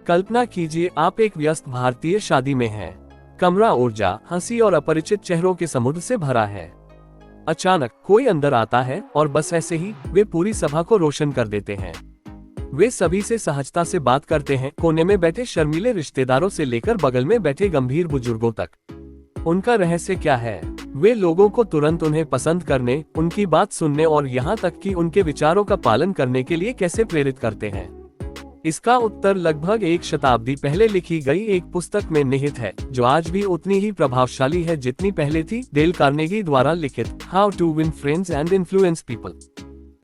कल्पना कीजिए आप एक व्यस्त भारतीय शादी में हैं। कमरा ऊर्जा, हंसी और अपरिचित चेहरों के समुद्र से भरा है। अचानक कोई अंदर आता है और बस ऐसे ही वे पूरी सभा को रोशन कर देते हैं। वे सभी से सहजता से बात करते हैं, कोने में बैठे शर्मीले रिश्तेदारों से लेकर बगल में बैठे गंभीर बुजुर्गों तक। उनका रहस्य क्या है? वे लोगों को तुरंत उन्हें पसंद करने, उनकी बात सुनने और यहाँ तक कि उनके विचारों का पालन करने के लिए कैसे प्रेरित करते हैं? इसका उत्तर लगभग एक शताब्दी पहले लिखी गई एक पुस्तक में निहित है, जो आज भी उतनी ही प्रभावशाली है जितनी पहले थी। डेल कार्नेगी द्वारा लिखित how to win friends and influence people.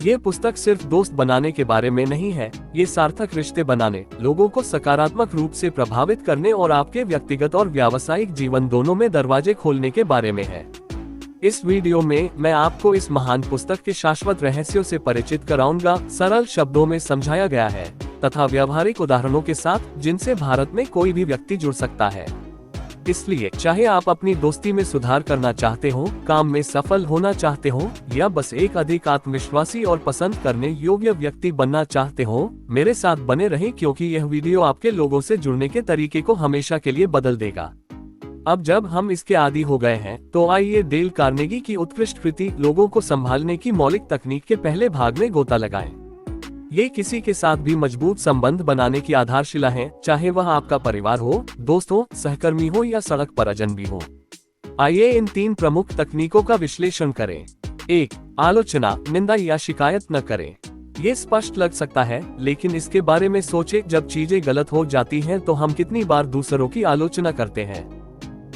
ये पुस्तक सिर्फ दोस्त बनाने के बारे में नहीं है, ये सार्थक रिश्ते बनाने, लोगों को सकारात्मक रूप से प्रभावित करने और आपके व्यक्तिगत और व्यावसायिक जीवन दोनों में दरवाजे खोलने के बारे में है। इस वीडियो में मैं आपको इस महान पुस्तक के शाश्वत रहस्यों से परिचित कराऊंगा, सरल शब्दों में समझाया गया है तथा व्यावहारिक उदाहरणों के साथ जिनसे भारत में कोई भी व्यक्ति जुड़ सकता है। इसलिए चाहे आप अपनी दोस्ती में सुधार करना चाहते हो, काम में सफल होना चाहते हो या बस एक अधिक आत्मविश्वासी और पसंद करने योग्य व्यक्ति बनना चाहते हो, मेरे साथ बने रहें क्योंकि यह वीडियो आपके लोगों से जुड़ने के तरीके को हमेशा के लिए बदल देगा। अब जब हम इसके आदी हो गए हैं, तो आइए डेल कार्नेगी की उत्कृष्ट कृति लोगों को संभालने की मौलिक तकनीक के पहले भाग में गोता लगाएं। ये किसी के साथ भी मजबूत संबंध बनाने की आधारशिला है, चाहे वह आपका परिवार हो, दोस्त हो, सहकर्मी हो या सड़क पर अजनबी हो। आइए इन 3 प्रमुख तकनीकों का विश्लेषण करें। 1. आलोचना, निंदा या शिकायत न करें। ये स्पष्ट लग सकता है, लेकिन इसके बारे में सोचें, जब चीजें गलत हो जाती हैं तो हम कितनी बार दूसरों की आलोचना करते हैं।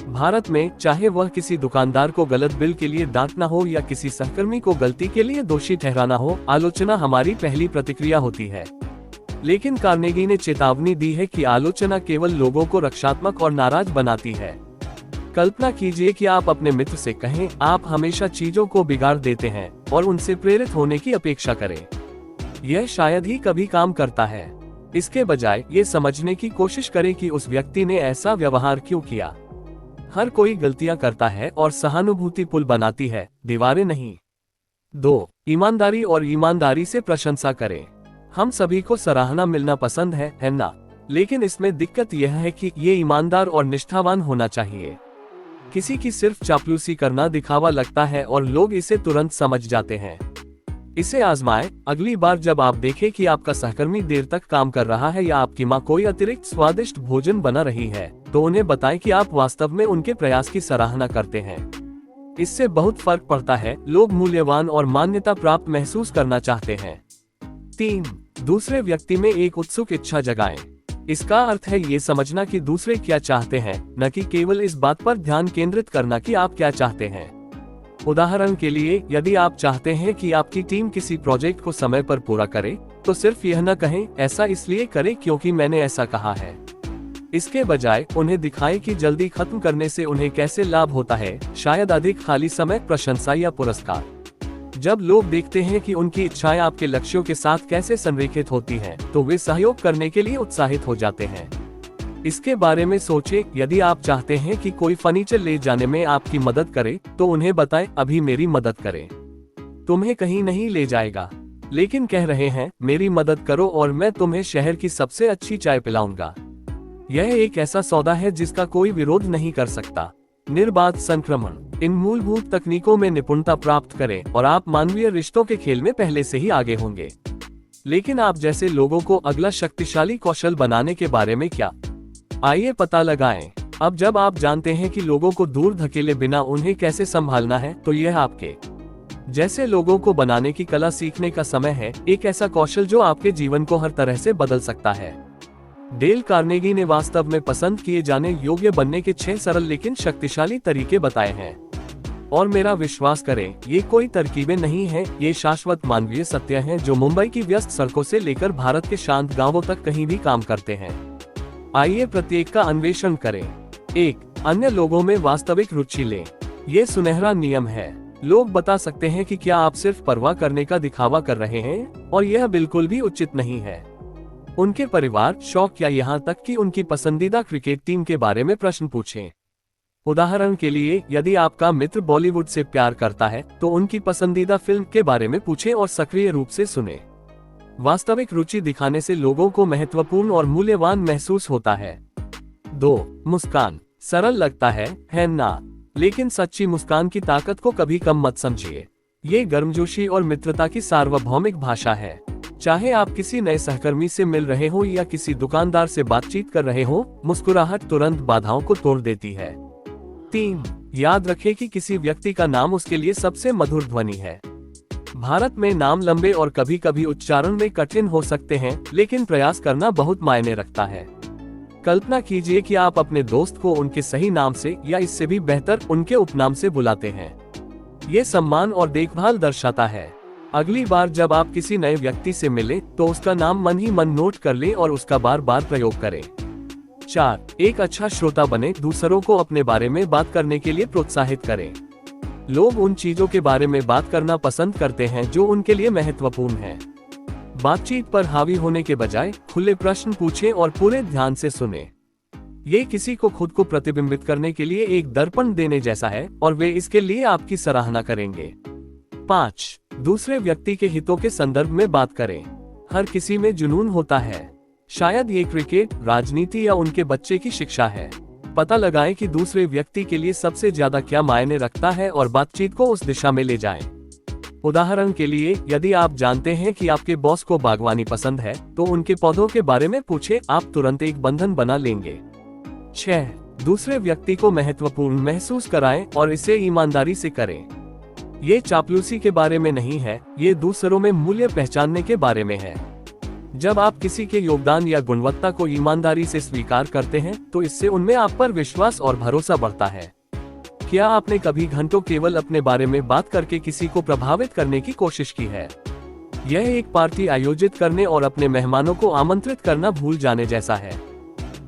भारत में चाहे वह किसी दुकानदार को गलत बिल के लिए डांटना हो या किसी सहकर्मी को गलती के लिए दोषी ठहराना हो, आलोचना हमारी पहली प्रतिक्रिया होती है। लेकिन कार्नेगी ने चेतावनी दी है कि आलोचना केवल लोगों को रक्षात्मक और नाराज बनाती है। कल्पना कीजिए कि आप अपने मित्र से कहें, आप हमेशा चीजों को बिगाड़ देते हैं, और उनसे प्रेरित होने की अपेक्षा करें। यह शायद ही कभी काम करता है। इसके बजाय ये समझने की कोशिश करें कि उस व्यक्ति ने ऐसा व्यवहार क्यों किया। हर कोई गलतियां करता है और सहानुभूति पुल बनाती है, दीवारें नहीं। 2. ईमानदारी और ईमानदारी से प्रशंसा करें। हम सभी को सराहना मिलना पसंद है ना? लेकिन इसमें दिक्कत यह है कि ये ईमानदार और निष्ठावान होना चाहिए। किसी की सिर्फ चापलूसी करना दिखावा लगता है और लोग इसे तुरंत समझ जाते हैं। इसे आजमाएं। अगली बार जब आप देखें कि आपका सहकर्मी देर तक काम कर रहा है या आपकी माँ कोई अतिरिक्त स्वादिष्ट भोजन बना रही है, तो उन्हें बताएं कि आप वास्तव में उनके प्रयास की सराहना करते हैं। इससे बहुत फर्क पड़ता है। लोग मूल्यवान और मान्यता प्राप्त महसूस करना चाहते हैं। 3. दूसरे व्यक्ति में एक उत्सुक इच्छा जगाएं। इसका अर्थ है ये समझना कि दूसरे क्या चाहते हैं, न कि केवल इस बात पर ध्यान केंद्रित करना कि आप क्या चाहते हैं। उदाहरण के लिए, यदि आप चाहते हैं कि आपकी टीम किसी प्रोजेक्ट को समय पर पूरा करे, तो सिर्फ यह न कहें, ऐसा इसलिए करें क्योंकि मैंने ऐसा कहा है। इसके बजाय उन्हें दिखाएं कि जल्दी खत्म करने से उन्हें कैसे लाभ होता है, शायद अधिक खाली समय, प्रशंसा या पुरस्कार। जब लोग देखते हैं कि उनकी इच्छाएं आपके लक्ष्यों के साथ कैसे संरेखित होती हैं, तो वे सहयोग करने के लिए उत्साहित हो जाते हैं। इसके बारे में सोचें, यदि आप चाहते हैं कि कोई फर्नीचर ले जाने में आपकी मदद करे, तो उन्हें बताएं, अभी मेरी मदद करें। तुम्हें कहीं नहीं ले जाएगा, लेकिन कह रहे हैं, मेरी मदद करो और मैं तुम्हें शहर की सबसे अच्छी चाय पिलाऊंगा। यह एक ऐसा सौदा है जिसका कोई विरोध नहीं कर सकता। निर्बाध संक्रमण। इन मूलभूत तकनीकों में निपुणता प्राप्त करें और आप मानवीय रिश्तों के खेल में पहले से ही आगे होंगे। लेकिन आप जैसे लोगों को अगला शक्तिशाली कौशल बनाने के बारे में क्या? आइए पता लगाएं। अब जब आप जानते हैं कि लोगों को दूर धकेले बिना उन्हें कैसे संभालना है, तो यह आपके जैसे लोगों को बनाने की कला सीखने का समय है, एक ऐसा कौशल जो आपके जीवन को हर तरह से बदल सकता है। डेल कार्नेगी ने वास्तव में पसंद किए जाने योग्य बनने के 6 सरल लेकिन शक्तिशाली तरीके बताए हैं। और मेरा विश्वास करें, ये कोई तरकीबें नहीं हैं, ये शाश्वत मानवीय सत्य हैं जो मुंबई की व्यस्त सड़कों से लेकर भारत के शांत गांवों तक कहीं भी काम करते हैं। आइए प्रत्येक का अन्वेषण करें। 1. अन्य लोगों में वास्तविक रुचि लें। ये सुनहरा नियम है। लोग बता सकते हैं कि क्या आप सिर्फ परवाह करने का दिखावा कर रहे हैं, और यह बिल्कुल भी उचित नहीं है। उनके परिवार, शौक या यहाँ तक कि उनकी पसंदीदा क्रिकेट टीम के बारे में प्रश्न पूछें। उदाहरण के लिए, यदि आपका मित्र बॉलीवुड से प्यार करता है, तो उनकी पसंदीदा फिल्म के बारे में पूछें और सक्रिय रूप से सुनें। वास्तविक रुचि दिखाने से लोगों को महत्वपूर्ण और मूल्यवान महसूस होता है। 2. मुस्कान। सरल लगता है ना? लेकिन सच्ची मुस्कान की ताकत को कभी कम मत समझिए। ये गर्मजोशी और मित्रता की सार्वभौमिक भाषा है। चाहे आप किसी नए सहकर्मी से मिल रहे हो या किसी दुकानदार से बातचीत कर रहे हो, मुस्कुराहट तुरंत बाधाओं को तोड़ देती है। 3. याद रखें कि किसी व्यक्ति का नाम उसके लिए सबसे मधुर ध्वनि है। भारत में नाम लंबे और कभी कभी उच्चारण में कठिन हो सकते हैं, लेकिन प्रयास करना बहुत मायने रखता है। कल्पना कीजिए कि आप अपने दोस्त को उनके सही नाम से या इससे भी बेहतर उनके उपनाम से बुलाते हैं। ये सम्मान और देखभाल दर्शाता है। अगली बार जब आप किसी नए व्यक्ति से मिलें, तो उसका नाम मन ही मन नोट कर लें और उसका बार बार प्रयोग करें। 4. एक अच्छा श्रोता बने। दूसरों को अपने बारे में बात करने के लिए प्रोत्साहित करें। लोग उन चीजों के बारे में बात करना पसंद करते हैं जो उनके लिए महत्वपूर्ण है। बातचीत पर हावी होने के बजाय खुले प्रश्न पूछें और पूरे ध्यान से सुनें। ये किसी को खुद को प्रतिबिंबित करने के लिए एक दर्पण देने जैसा है और वे इसके लिए आपकी सराहना करेंगे। 5. दूसरे व्यक्ति के हितों के संदर्भ में बात करें। हर किसी में जुनून होता है। शायद ये क्रिकेट, राजनीति या उनके बच्चे की शिक्षा है। पता लगाएं कि दूसरे व्यक्ति के लिए सबसे ज्यादा क्या मायने रखता है और बातचीत को उस दिशा में ले जाएं। उदाहरण के लिए, यदि आप जानते हैं कि आपके बॉस को बागवानी पसंद है, तो उनके पौधों के बारे में पूछें। आप तुरंत एक बंधन बना लेंगे। 6. दूसरे व्यक्ति को महत्वपूर्ण महसूस कराएं और इसे ईमानदारी से करें। ये चापलूसी के बारे में नहीं है, ये दूसरों में मूल्य पहचानने के बारे में है। जब आप किसी के योगदान या गुणवत्ता को ईमानदारी से स्वीकार करते हैं, तो इससे उनमें आप पर विश्वास और भरोसा बढ़ता है। क्या आपने कभी घंटों केवल अपने बारे में बात करके किसी को प्रभावित करने की कोशिश की है? यह एक पार्टी आयोजित करने और अपने मेहमानों को आमंत्रित करना भूल जाने जैसा है।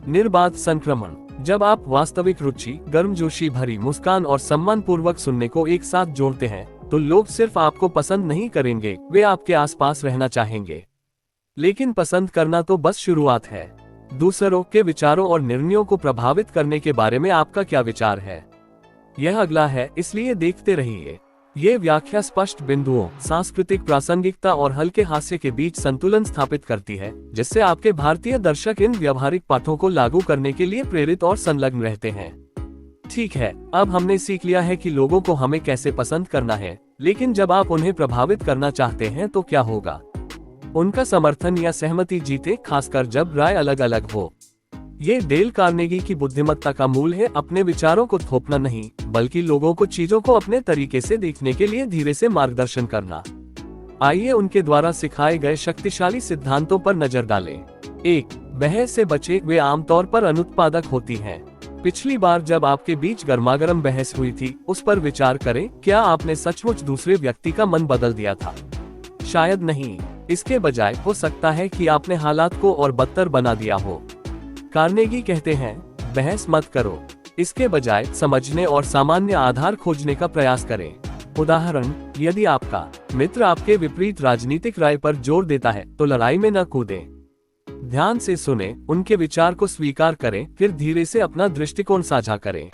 निर्बाध संक्रमण। जब आप वास्तविक रुचि, गर्मजोशी भरी मुस्कान और सम्मान पूर्वक सुनने को एक साथ जोड़ते हैं, तो लोग सिर्फ आपको पसंद नहीं करेंगे, वे आपके आसपास रहना चाहेंगे। लेकिन पसंद करना तो बस शुरुआत है। दूसरों के विचारों और निर्णयों को प्रभावित करने के बारे में आपका क्या विचार है? यह अगला है, इसलिए देखते रहिए। ये व्याख्या स्पष्ट बिंदुओं, सांस्कृतिक प्रासंगिकता और हल्के हास्य के बीच संतुलन स्थापित करती है, जिससे आपके भारतीय दर्शक इन व्यवहारिक पाठों को लागू करने के लिए प्रेरित और संलग्न रहते हैं। ठीक है, अब हमने सीख लिया है कि लोगों को हमें कैसे पसंद करना है, लेकिन जब आप उन्हें प्रभावित करना चाहते हैं तो क्या होगा? उनका समर्थन या सहमति जीते, खासकर जब राय अलग अलग हो। ये डेल कार्नेगी की बुद्धिमत्ता का मूल है, अपने विचारों को थोपना नहीं, बल्कि लोगों को चीजों को अपने तरीके से देखने के लिए धीरे से मार्गदर्शन करना। आइए उनके द्वारा सिखाए गए शक्तिशाली सिद्धांतों पर नजर डालें। 1. बहस से बचें, वे आमतौर पर अनुत्पादक होती हैं। पिछली बार जब आपके बीच गर्मागर्म बहस हुई थी, उस पर विचार करें, क्या आपने सचमुच दूसरे व्यक्ति का मन बदल दिया था? शायद नहीं। इसके बजाय हो सकता है कि आपने हालात को और बदतर बना दिया हो। कार्नेगी कहते हैं, बहस मत करो, इसके बजाय समझने और सामान्य आधार खोजने का प्रयास करें। उदाहरण, यदि आपका मित्र आपके विपरीत राजनीतिक राय पर जोर देता है, तो लड़ाई में न कूदें। ध्यान से सुनें, उनके विचार को स्वीकार करें, फिर धीरे से अपना दृष्टिकोण साझा करें।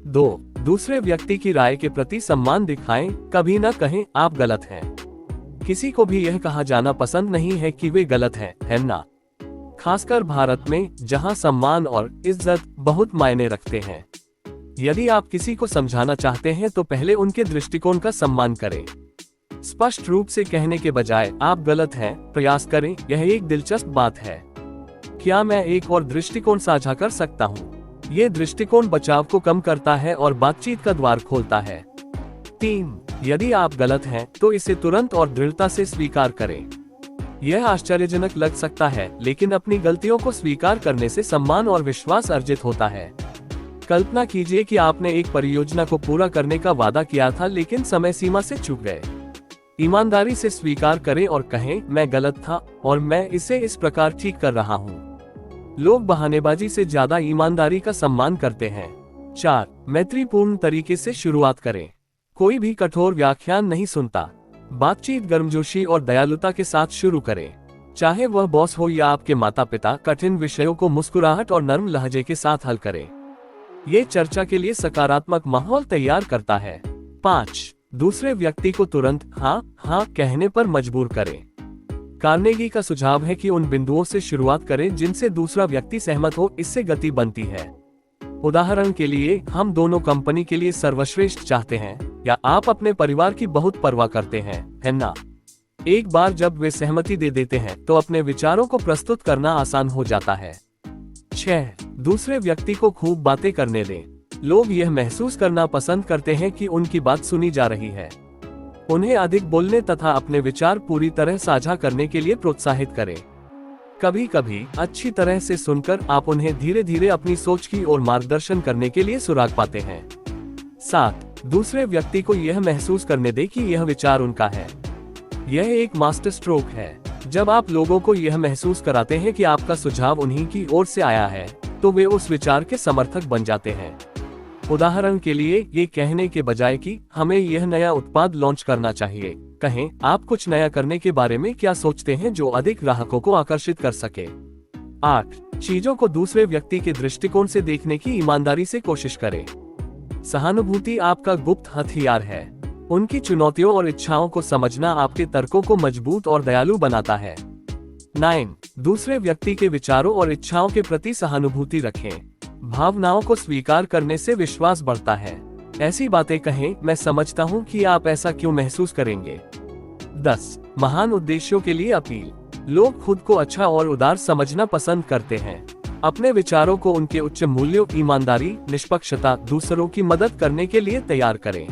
2. दूसरे व्यक्ति की राय के प्रति सम्मान दिखाएं, कभी न कहें आप गलत हैं। किसी को भी यह कहा जाना पसंद नहीं है कि वे गलत हैं, है ना? खासकर भारत में, जहां सम्मान और इज्जत बहुत मायने रखते हैं। यदि आप किसी को समझाना चाहते हैं तो पहले उनके दृष्टिकोण का सम्मान करें। स्पष्ट रूप से कहने के बजाय आप गलत हैं, प्रयास करें, यह एक दिलचस्प बात है। क्या मैं एक और दृष्टिकोण साझा कर सकता हूँ? ये दृष्टिकोण बचाव को कम करता है और बातचीत का द्वार खोलता है। 3. यदि आप गलत हैं, तो इसे तुरंत और दृढ़ता से स्वीकार करें। यह आश्चर्यजनक लग सकता है, लेकिन अपनी गलतियों को स्वीकार करने से सम्मान और विश्वास अर्जित होता है। कल्पना कीजिए कि आपने एक परियोजना को पूरा करने का वादा किया था, लेकिन समय सीमा से चूक गए। ईमानदारी से स्वीकार करें और कहें, मैं गलत था और मैं इसे इस प्रकार ठीक कर रहा हूँ। लोग बहानेबाजी से ज्यादा ईमानदारी का सम्मान करते हैं। 4. मैत्रीपूर्ण तरीके से शुरुआत करें। कोई भी कठोर व्याख्यान नहीं सुनता। बातचीत गर्मजोशी और दयालुता के साथ शुरू करें। चाहे वह बॉस हो या आपके माता पिता, कठिन विषयों को मुस्कुराहट और नर्म लहजे के साथ हल करें। ये चर्चा के लिए सकारात्मक माहौल तैयार करता है। 5. दूसरे व्यक्ति को तुरंत हाँ हाँ कहने पर मजबूर करें। कार्नेगी का सुझाव है कि उन बिंदुओं से शुरुआत करें जिनसे दूसरा व्यक्ति सहमत हो, इससे गति बनती है। उदाहरण के लिए, हम दोनों कंपनी के लिए सर्वश्रेष्ठ चाहते हैं, या आप अपने परिवार की बहुत परवाह करते हैं, है ना? एक बार जब वे सहमति दे देते हैं तो अपने विचारों को प्रस्तुत करना आसान हो जाता है। 6. दूसरे व्यक्ति को खूब बातें करने दें। लोग यह महसूस करना पसंद करते हैं कि उनकी बात सुनी जा रही है। उन्हें अधिक बोलने तथा अपने विचार पूरी तरह साझा करने के लिए प्रोत्साहित करें। कभी कभी अच्छी तरह से सुनकर आप उन्हें धीरे धीरे अपनी सोच की ओर मार्गदर्शन करने के लिए सुराग पाते हैं। 7. दूसरे व्यक्ति को यह महसूस करने दें कि यह विचार उनका है। यह एक मास्टर स्ट्रोक है। जब आप लोगों को यह महसूस कराते हैं कि आपका सुझाव उन्हीं की ओर से आया है, तो वे उस विचार के समर्थक बन जाते हैं। उदाहरण के लिए, ये कहने के बजाय कि हमें यह नया उत्पाद लॉन्च करना चाहिए, कहें, आप कुछ नया करने के बारे में क्या सोचते हैं जो अधिक ग्राहकों को आकर्षित कर सके। 8. चीजों को दूसरे व्यक्ति के दृष्टिकोण से देखने की ईमानदारी से कोशिश करें। सहानुभूति आपका गुप्त हथियार है। उनकी चुनौतियों और इच्छाओं को समझना आपके तर्कों को मजबूत और दयालु बनाता है। 9. दूसरे व्यक्ति के विचारों और इच्छाओं के प्रति सहानुभूति रखें। भावनाओं को स्वीकार करने से विश्वास बढ़ता है। ऐसी बातें कहें, मैं समझता हूं कि आप ऐसा क्यों महसूस करेंगे। 10. महान उद्देश्यों के लिए अपील। लोग खुद को अच्छा और उदार समझना पसंद करते हैं। अपने विचारों को उनके उच्च मूल्यों, ईमानदारी, निष्पक्षता, दूसरों की मदद करने के लिए तैयार करें।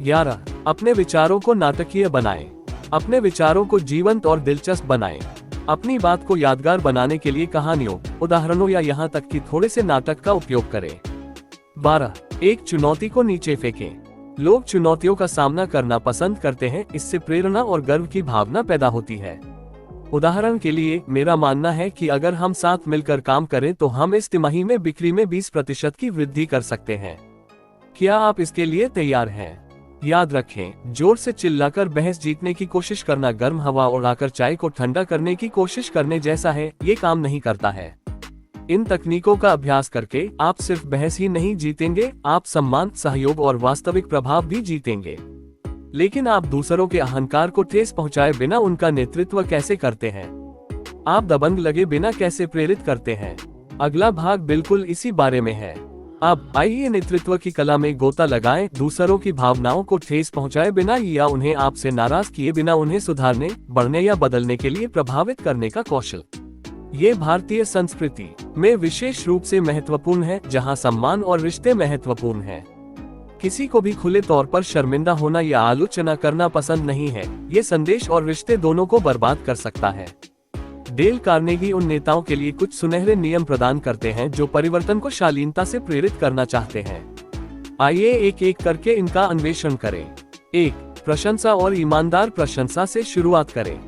11. अपने विचारों को नाटकीय बनाएं। अपने विचारों को जीवंत और दिलचस्प बनाएं। अपनी बात को यादगार बनाने के लिए कहानियों, उदाहरणों या यहाँ तक कि थोड़े से नाटक का उपयोग करें। 12. एक चुनौती को नीचे फेंकें। लोग चुनौतियों का सामना करना पसंद करते हैं, इससे प्रेरणा और गर्व की भावना पैदा होती है। उदाहरण के लिए, मेरा मानना है कि अगर हम साथ मिलकर काम करें तो हम इस तिमाही में बिक्री में 20% की वृद्धि कर सकते हैं। क्या आप इसके लिए तैयार हैं? याद रखें, जोर से चिल्लाकर बहस जीतने की कोशिश करना गर्म हवा उड़ाकर चाय को ठंडा करने की कोशिश करने जैसा है। ये काम नहीं करता है। इन तकनीकों का अभ्यास करके आप सिर्फ बहस ही नहीं जीतेंगे, आप सम्मान, सहयोग और वास्तविक प्रभाव भी जीतेंगे। लेकिन आप दूसरों के अहंकार को ठेस पहुंचाए बिना उनका नेतृत्व कैसे करते हैं? आप दबंग लगे बिना कैसे प्रेरित करते हैं? अगला भाग बिल्कुल इसी बारे में है। अब आइए नेतृत्व की कला में गोता लगाएं, दूसरों की भावनाओं को ठेस पहुंचाए बिना या उन्हें आपसे नाराज किए बिना उन्हें सुधारने, बढ़ने या बदलने के लिए प्रभावित करने का कौशल। ये भारतीय संस्कृति में विशेष रूप से महत्वपूर्ण है, जहां सम्मान और रिश्ते महत्वपूर्ण हैं। किसी को भी खुले तौर पर शर्मिंदा होना या आलोचना करना पसंद नहीं है। ये संदेश और रिश्ते दोनों को बर्बाद कर सकता है। डेल कार्नेगी उन नेताओं के लिए कुछ सुनहरे नियम प्रदान करते हैं जो परिवर्तन को शालीनता से प्रेरित करना चाहते हैं। आइए एक एक करके इनका अन्वेषण करें। 1. प्रशंसा और ईमानदार प्रशंसा से शुरुआत करें।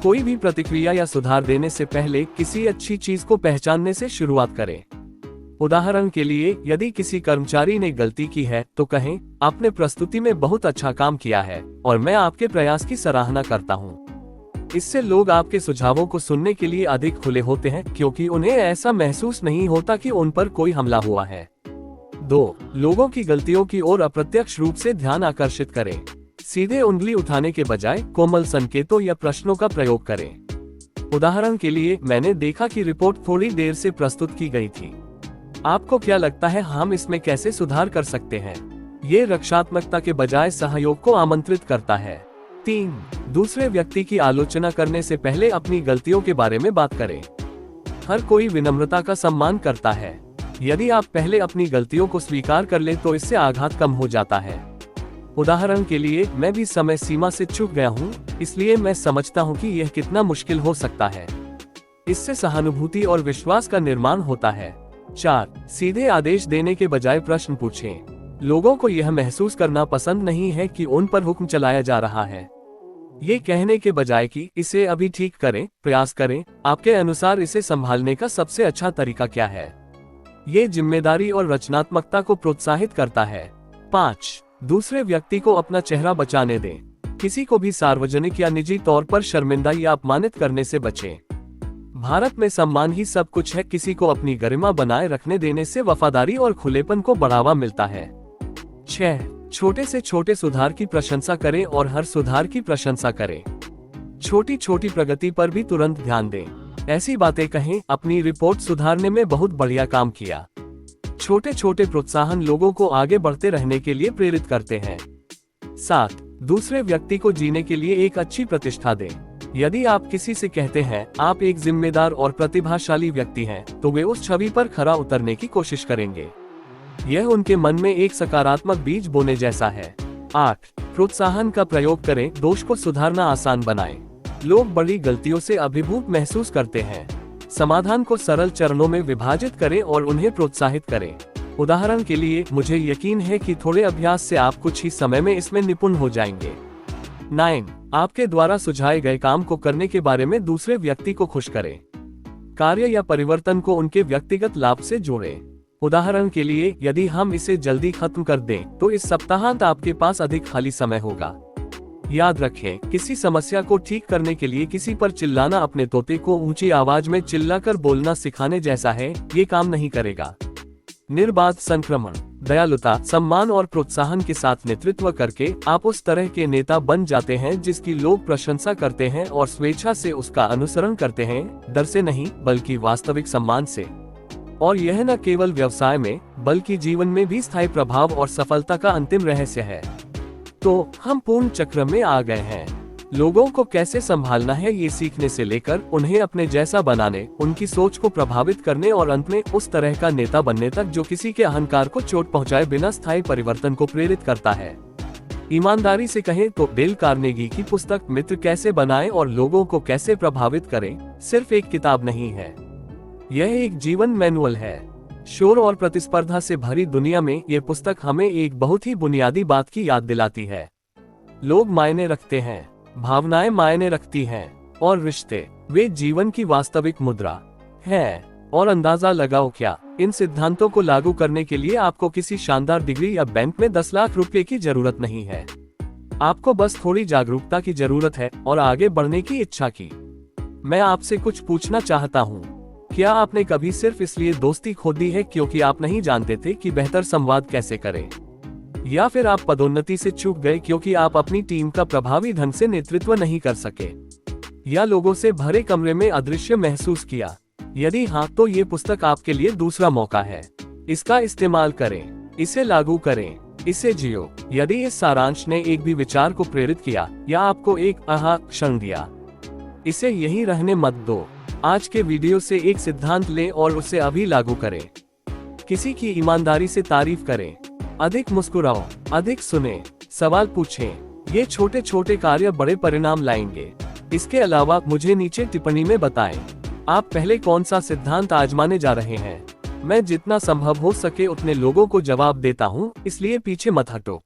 कोई भी प्रतिक्रिया या सुधार देने से पहले किसी अच्छी चीज को पहचानने से शुरुआत करें। उदाहरण के लिए, यदि किसी कर्मचारी ने गलती की है तो कहें, आपने प्रस्तुति में बहुत अच्छा काम किया है और मैं आपके प्रयास की सराहना करता हूं। इससे लोग आपके सुझावों को सुनने के लिए अधिक खुले होते हैं, क्योंकि उन्हें ऐसा महसूस नहीं होता कि उन पर कोई हमला हुआ है। 2. लोगों की गलतियों की ओर अप्रत्यक्ष रूप से ध्यान आकर्षित करें। सीधे उंगली उठाने के बजाय कोमल संकेतों या प्रश्नों का प्रयोग करें। उदाहरण के लिए, मैंने देखा कि रिपोर्ट थोड़ी देर से प्रस्तुत की गई थी। आपको क्या लगता है, हम इसमें कैसे सुधार कर सकते हैं? ये रक्षात्मकता के बजाय सहयोग को आमंत्रित करता है। 3. दूसरे व्यक्ति की आलोचना करने से पहले अपनी गलतियों के बारे में बात करें। हर कोई विनम्रता का सम्मान करता है। यदि आप पहले अपनी गलतियों को स्वीकार कर ले तो इससे आघात कम हो जाता है। उदाहरण के लिए, मैं भी समय सीमा से चूक गया हूँ, इसलिए मैं समझता हूँ कि यह कितना मुश्किल हो सकता है। इससे सहानुभूति और विश्वास का निर्माण होता है। 4. सीधे आदेश देने के बजाय प्रश्न पूछें। लोगों को यह महसूस करना पसंद नहीं है कि उन पर हुक्म चलाया जा रहा है। ये कहने के बजाय कि इसे अभी ठीक करें, प्रयास करें, आपके अनुसार इसे संभालने का सबसे अच्छा तरीका क्या है? ये जिम्मेदारी और रचनात्मकता को प्रोत्साहित करता है। 5. दूसरे व्यक्ति को अपना चेहरा बचाने दें। किसी को भी सार्वजनिक या निजी तौर पर शर्मिंदा या अपमानित करने से बचें। भारत में सम्मान ही सब कुछ है। किसी को अपनी गरिमा बनाए रखने देने से वफादारी और खुलेपन को बढ़ावा मिलता है। 6. छोटे से छोटे सुधार की प्रशंसा करें और हर सुधार की प्रशंसा करें। छोटी छोटी प्रगति पर भी तुरंत ध्यान दें। ऐसी बातें कहें, अपनी रिपोर्ट सुधारने में बहुत बढ़िया काम किया। छोटे छोटे प्रोत्साहन लोगों को आगे बढ़ते रहने के लिए प्रेरित करते हैं। 7. दूसरे व्यक्ति को जीने के लिए एक अच्छी प्रतिष्ठा दें। यदि आप किसी से कहते हैं आप एक जिम्मेदार और प्रतिभाशाली व्यक्ति हैं, तो वे उस छवि पर खरा उतरने की कोशिश करेंगे। यह उनके मन में एक सकारात्मक बीज बोने जैसा है। 8. प्रोत्साहन का प्रयोग करें, दोष को सुधारना आसान बनाएं। लोग बड़ी गलतियों से अभिभूत महसूस करते हैं। समाधान को सरल चरणों में विभाजित करें और उन्हें प्रोत्साहित करें। उदाहरण के लिए, मुझे यकीन है कि थोड़े अभ्यास से आप कुछ ही समय में इसमें निपुण हो जाएंगे। 9. आपके द्वारा सुझाए गए काम को करने के बारे में दूसरे व्यक्ति को खुश करें। कार्य या परिवर्तन को उनके व्यक्तिगत लाभ से जोड़ें। उदाहरण के लिए, यदि हम इसे जल्दी खत्म कर दें, तो इस सप्ताहांत आपके पास अधिक खाली समय होगा। याद रखें, किसी समस्या को ठीक करने के लिए किसी पर चिल्लाना अपने तोते को ऊंची आवाज में चिल्लाकर बोलना सिखाने जैसा है, ये काम नहीं करेगा। निर्बाध संक्रमण, दयालुता, सम्मान और प्रोत्साहन के साथ नेतृत्व करके आप उस तरह के नेता बन जाते हैं जिसकी लोग प्रशंसा करते हैं और स्वेच्छा से उसका अनुसरण करते हैं, डर से नहीं बल्कि वास्तविक सम्मान से। और यह न केवल व्यवसाय में बल्कि जीवन में भी स्थायी प्रभाव और सफलता का अंतिम रहस्य है। तो हम पूर्ण चक्र में आ गए हैं। लोगों को कैसे संभालना है ये सीखने से लेकर उन्हें अपने जैसा बनाने, उनकी सोच को प्रभावित करने और अंत में उस तरह का नेता बनने तक जो किसी के अहंकार को चोट पहुंचाए बिना स्थायी परिवर्तन को प्रेरित करता है। ईमानदारी से कहें तो डेल कार्नेगी की पुस्तक मित्र कैसे बनाएं और लोगों को कैसे प्रभावित करें सिर्फ एक किताब नहीं है, यह एक जीवन मैनुअल है। शोर और प्रतिस्पर्धा से भरी दुनिया में ये पुस्तक हमें एक बहुत ही बुनियादी बात की याद दिलाती है। लोग मायने रखते हैं, भावनाएं मायने रखती हैं, और रिश्ते वे जीवन की वास्तविक मुद्रा है। और अंदाजा लगाओ क्या, इन सिद्धांतों को लागू करने के लिए आपको किसी शानदार डिग्री या बैंक में 10 लाख रुपए की जरूरत नहीं है। आपको बस थोड़ी जागरूकता की जरूरत है और आगे बढ़ने की इच्छा की। मैं आपसे कुछ पूछना चाहता हूँ, क्या आपने कभी सिर्फ इसलिए दोस्ती खो दी है क्योंकि आप नहीं जानते थे कि बेहतर संवाद कैसे करें? या फिर आप पदोन्नति से चूक गए क्योंकि आप अपनी टीम का प्रभावी ढंग से नेतृत्व नहीं कर सके? या लोगों से भरे कमरे में अदृश्य महसूस किया? यदि हाँ, तो ये पुस्तक आपके लिए दूसरा मौका है। इसका इस्तेमाल करें, इसे लागू करें, इसे जियो। यदि इस सारांश ने एक भी विचार को प्रेरित किया या आपको एक आहा क्षण दिया, इसे यहीं रहने मत दो। आज के वीडियो से एक सिद्धांत लें और उसे अभी लागू करें। किसी की ईमानदारी से तारीफ करें, अधिक मुस्कुराओ, अधिक सुने, सवाल पूछें। ये छोटे छोटे कार्य बड़े परिणाम लाएंगे। इसके अलावा मुझे नीचे टिप्पणी में बताएं, आप पहले कौन सा सिद्धांत आजमाने जा रहे हैं। मैं जितना संभव हो सके उतने लोगों को जवाब देता हूँ, इसलिए पीछे मत हटो।